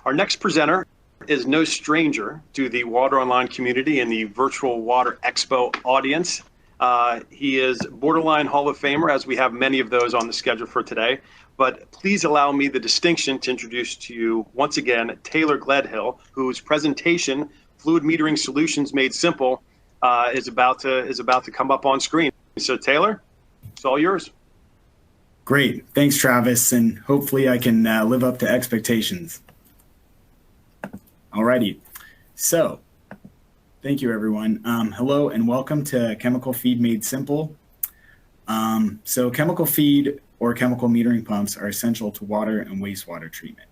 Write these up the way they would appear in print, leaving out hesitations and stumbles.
Our next presenter is no stranger to the Water Online community and the Virtual Water Expo audience. He is borderline Hall of Famer, as we have many of those on the schedule for today. But please allow me the distinction to introduce to you once again Taylor Gledhill, whose presentation, Fluid Metering Solutions Made Simple, is about to come up on screen. So Taylor, it's all yours. Great. Thanks, Travis, and hopefully I can live up to expectations. Alrighty. So, thank you, everyone. Hello and welcome to Chemical Feed Made Simple. So chemical feed or chemical metering pumps are essential to water and wastewater treatment,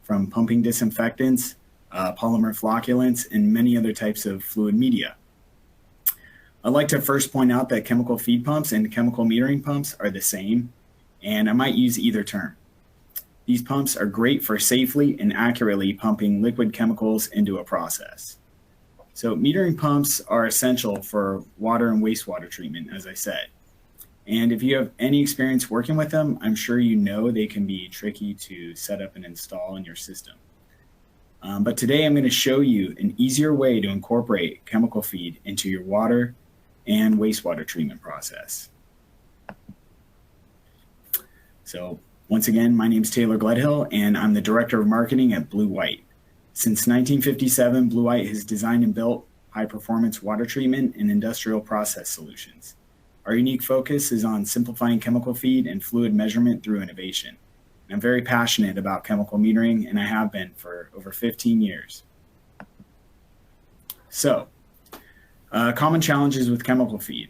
from pumping disinfectants, polymer flocculants, and many other types of fluid media. I'd like to first point out that chemical feed pumps and chemical metering pumps are the same, and I might use either term. These pumps are great for safely and accurately pumping liquid chemicals into a process. So metering pumps are essential for water and wastewater treatment, as I said. And if you have any experience working with them, I'm sure you know they can be tricky to set up and install in your system. But today I'm going to show you an easier way to incorporate chemical feed into your water and wastewater treatment process. So once again, my name is Taylor Gledhill, and I'm the Director of Marketing at Blue White. Since 1957, Blue White has designed and built high-performance water treatment and industrial process solutions. Our unique focus is on simplifying chemical feed and fluid measurement through innovation. I'm very passionate about chemical metering, and I have been for over 15 years. So, common challenges with chemical feed.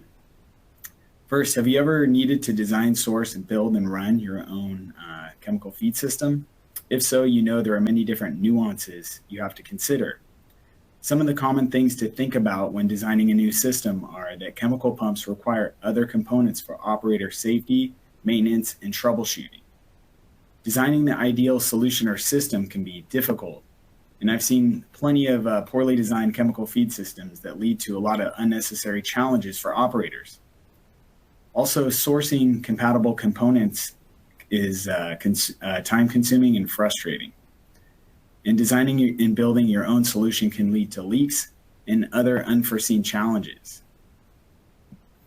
First, have you ever needed to design, source, and build and run your own chemical feed system? If so, you know there are many different nuances you have to consider. Some of the common things to think about when designing a new system are that chemical pumps require other components for operator safety, maintenance, and troubleshooting. Designing the ideal solution or system can be difficult, and I've seen plenty of poorly designed chemical feed systems that lead to a lot of unnecessary challenges for operators. Also, sourcing compatible components is time-consuming and frustrating. And designing and building your own solution can lead to leaks and other unforeseen challenges.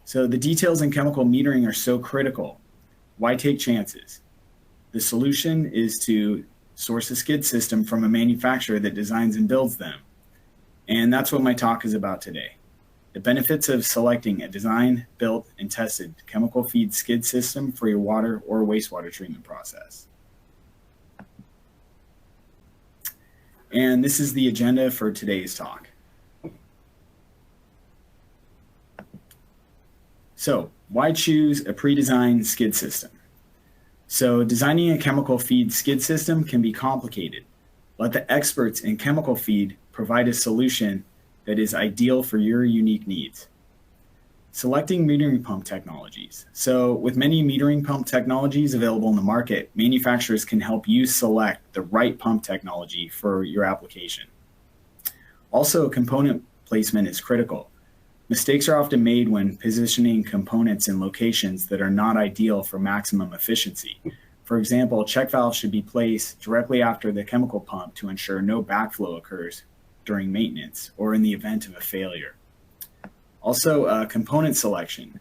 So the details in chemical metering are so critical. Why take chances? The solution is to source a skid system from a manufacturer that designs and builds them. And that's what my talk is about today. The benefits of selecting a designed, built, and tested chemical feed skid system for your water or wastewater treatment process. And this is the agenda for today's talk. So, why choose a pre-designed skid system? So, designing a chemical feed skid system can be complicated. Let the experts in chemical feed provide a solution that is ideal for your unique needs. Selecting metering pump technologies. So with many metering pump technologies available in the market, manufacturers can help you select the right pump technology for your application. Also, component placement is critical. Mistakes are often made when positioning components in locations that are not ideal for maximum efficiency. For example, check valves should be placed directly after the chemical pump to ensure no backflow occurs during maintenance or in the event of a failure. Also, component selection.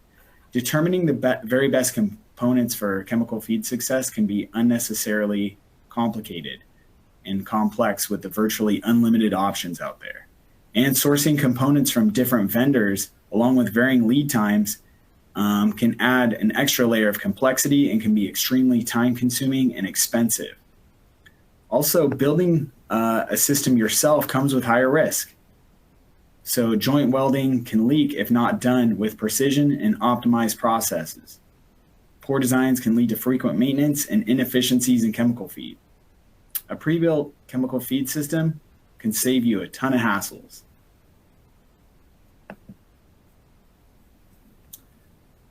Determining the very best components for chemical feed success can be unnecessarily complicated and complex with the virtually unlimited options out there. And sourcing components from different vendors, along with varying lead times, can add an extra layer of complexity and can be extremely time-consuming and expensive. Also, building a system yourself comes with higher risk. So joint welding can leak if not done with precision and optimized processes. Poor designs can lead to frequent maintenance and inefficiencies in chemical feed. A pre-built chemical feed system can save you a ton of hassles.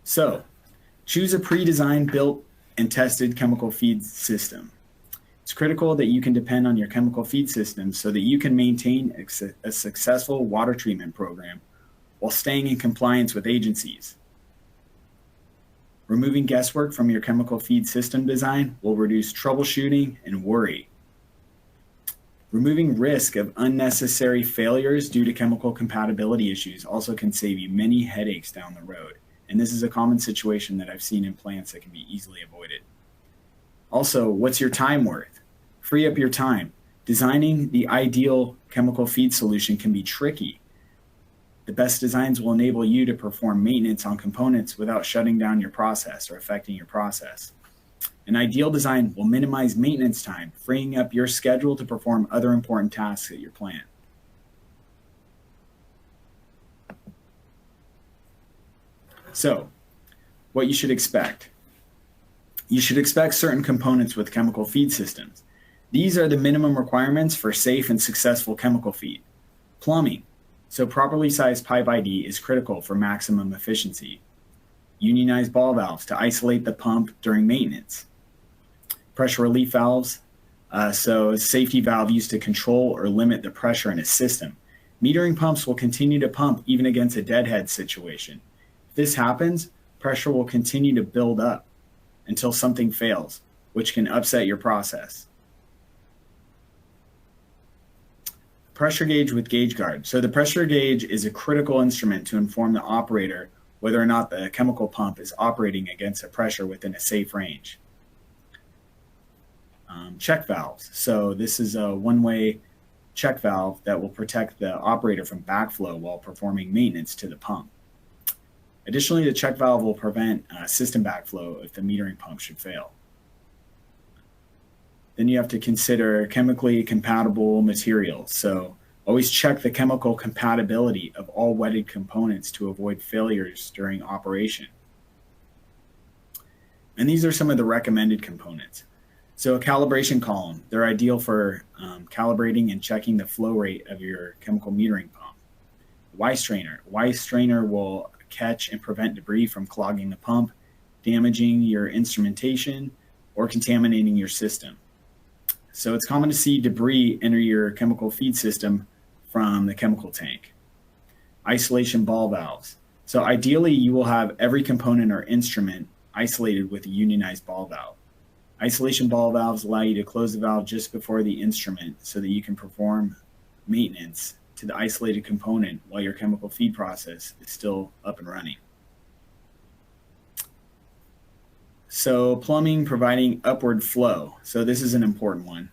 So, choose a pre-designed, built, and tested chemical feed system. It's critical that you can depend on your chemical feed system so that you can maintain a successful water treatment program while staying in compliance with agencies. Removing guesswork from your chemical feed system design will reduce troubleshooting and worry. Removing risk of unnecessary failures due to chemical compatibility issues also can save you many headaches down the road. And this is a common situation that I've seen in plants that can be easily avoided. Also, what's your time worth? Free up your time. Designing the ideal chemical feed solution can be tricky. The best designs will enable you to perform maintenance on components without shutting down your process or affecting your process. An ideal design will minimize maintenance time, freeing up your schedule to perform other important tasks at your plant. So, what you should expect. You should expect certain components with chemical feed systems. These are the minimum requirements for safe and successful chemical feed. Plumbing. So properly sized pipe ID is critical for maximum efficiency. Unionized ball valves to isolate the pump during maintenance. Pressure relief valves, so a safety valve used to control or limit the pressure in a system. Metering pumps will continue to pump even against a deadhead situation. If this happens, pressure will continue to build up until something fails, which can upset your process. Pressure gauge with gauge guard. So the pressure gauge is a critical instrument to inform the operator whether or not the chemical pump is operating against a pressure within a safe range. Check valves. So this is a one-way check valve that will protect the operator from backflow while performing maintenance to the pump. Additionally, the check valve will prevent system backflow if the metering pump should fail. Then you have to consider chemically compatible materials. So always check the chemical compatibility of all wetted components to avoid failures during operation. And these are some of the recommended components. So a calibration column, they're ideal for calibrating and checking the flow rate of your chemical metering pump. Y strainer. Y strainer will catch and prevent debris from clogging the pump, damaging your instrumentation, or contaminating your system. So it's common to see debris enter your chemical feed system from the chemical tank. Isolation ball valves. So ideally, you will have every component or instrument isolated with a unionized ball valve. Isolation ball valves allow you to close the valve just before the instrument so that you can perform maintenance to the isolated component while your chemical feed process is still up and running. So plumbing providing upward flow. So this is an important one.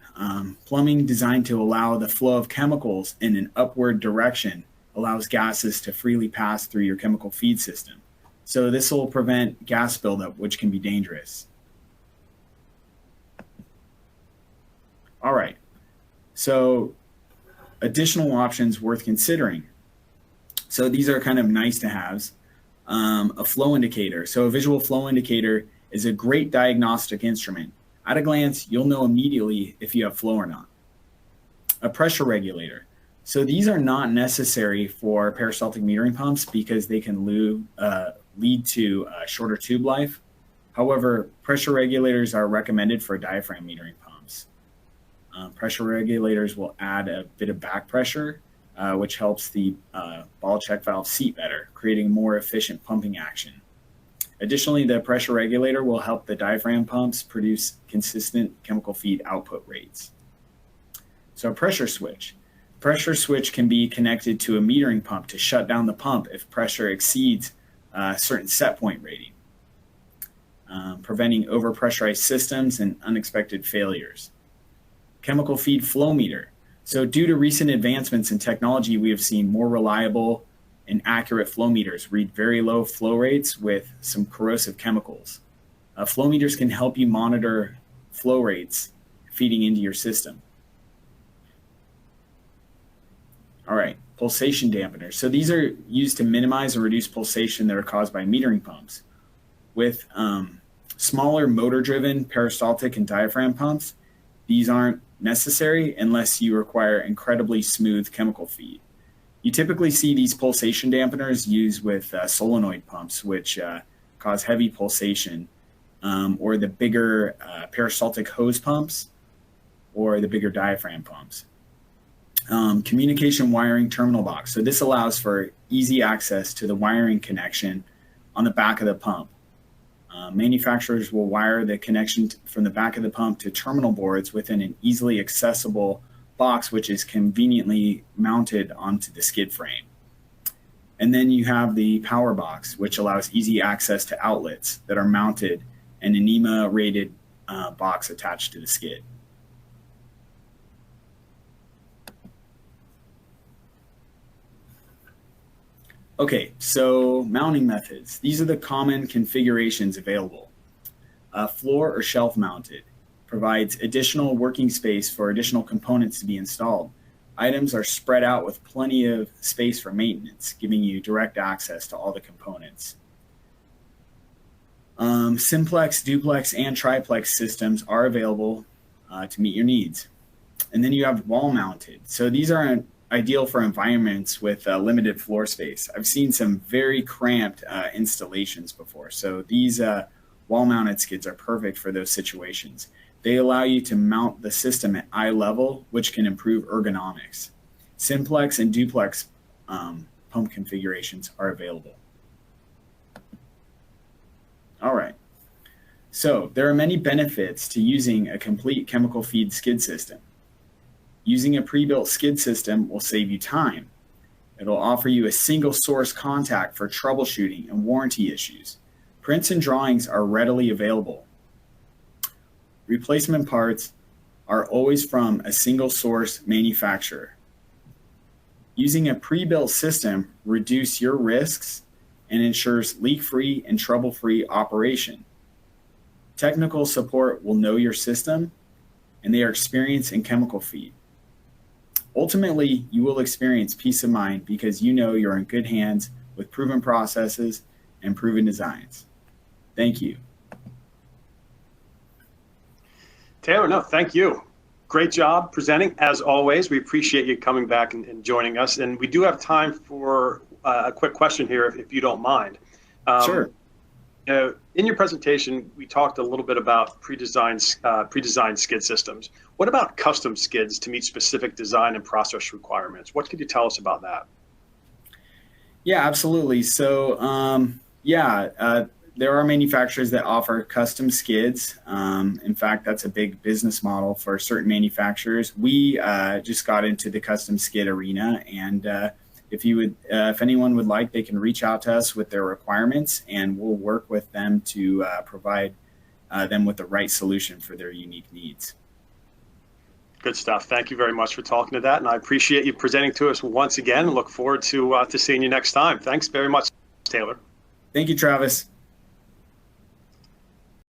Plumbing designed to allow the flow of chemicals in an upward direction allows gases to freely pass through your chemical feed system. So this will prevent gas buildup, which can be dangerous. All right, so additional options worth considering. So these are kind of nice to haves. A flow indicator. So a visual flow indicator is a great diagnostic instrument. At a glance, you'll know immediately if you have flow or not. A pressure regulator. So these are not necessary for peristaltic metering pumps because they can lead to shorter tube life. However, pressure regulators are recommended for diaphragm metering pumps. Pressure regulators will add a bit of back pressure, which helps the ball check valve seat better, creating more efficient pumping action. Additionally, the pressure regulator will help the diaphragm pumps produce consistent chemical feed output rates. So a pressure switch. Pressure switch can be connected to a metering pump to shut down the pump if pressure exceeds a certain set point rating, preventing overpressurized systems and unexpected failures. Chemical feed flow meter. So due to recent advancements in technology, we have seen more reliable and accurate flow meters read very low flow rates with some corrosive chemicals. Flow meters can help you monitor flow rates feeding into your system. All right, pulsation dampeners. So these are used to minimize and reduce pulsation that are caused by metering pumps. With smaller motor-driven peristaltic and diaphragm pumps, these aren't necessary unless you require incredibly smooth chemical feed. You typically see these pulsation dampeners used with solenoid pumps, which cause heavy pulsation, or the bigger peristaltic hose pumps, or the bigger diaphragm pumps. Communication wiring terminal box. So this allows for easy access to the wiring connection on the back of the pump. Manufacturers will wire the connection from the back of the pump to terminal boards within an easily accessible box which is conveniently mounted onto the skid frame. And then you have the power box, which allows easy access to outlets that are mounted in an NEMA rated box attached to the skid. Okay, so mounting methods. These are the common configurations available. Floor or shelf mounted provides additional working space for additional components to be installed. Items are spread out with plenty of space for maintenance, giving you direct access to all the components. Simplex, duplex, and triplex systems are available to meet your needs. And then you have wall mounted. So these are ideal for environments with limited floor space. I've seen some very cramped installations before. So these wall mounted skids are perfect for those situations. They allow you to mount the system at eye level, which can improve ergonomics. Simplex and duplex pump configurations are available. All right. So there are many benefits to using a complete chemical feed skid system. Using a pre-built skid system will save you time. It'll offer you a single source contact for troubleshooting and warranty issues. Prints and drawings are readily available. Replacement parts are always from a single source manufacturer. Using a pre-built system reduces your risks and ensures leak-free and trouble-free operation. Technical support will know your system, and they are experienced in chemical feed. Ultimately, you will experience peace of mind because you know you're in good hands with proven processes and proven designs. Thank you. Taylor, no, thank you. Great job presenting, as always. We appreciate you coming back and joining us. And we do have time for a quick question here, if you don't mind. Sure. In your presentation, we talked a little bit about pre-designed skid systems. What about custom skids to meet specific design and process requirements? What could you tell us about that? Yeah, absolutely. So, there are manufacturers that offer custom skids. In fact, that's a big business model for certain manufacturers. We just got into the custom skid arena, and if anyone would like, they can reach out to us with their requirements, and we'll work with them to provide them with the right solution for their unique needs. Good stuff. Thank you very much for talking to that, and I appreciate you presenting to us once again. Look forward to seeing you next time. Thanks very much, Taylor. Thank you, Travis.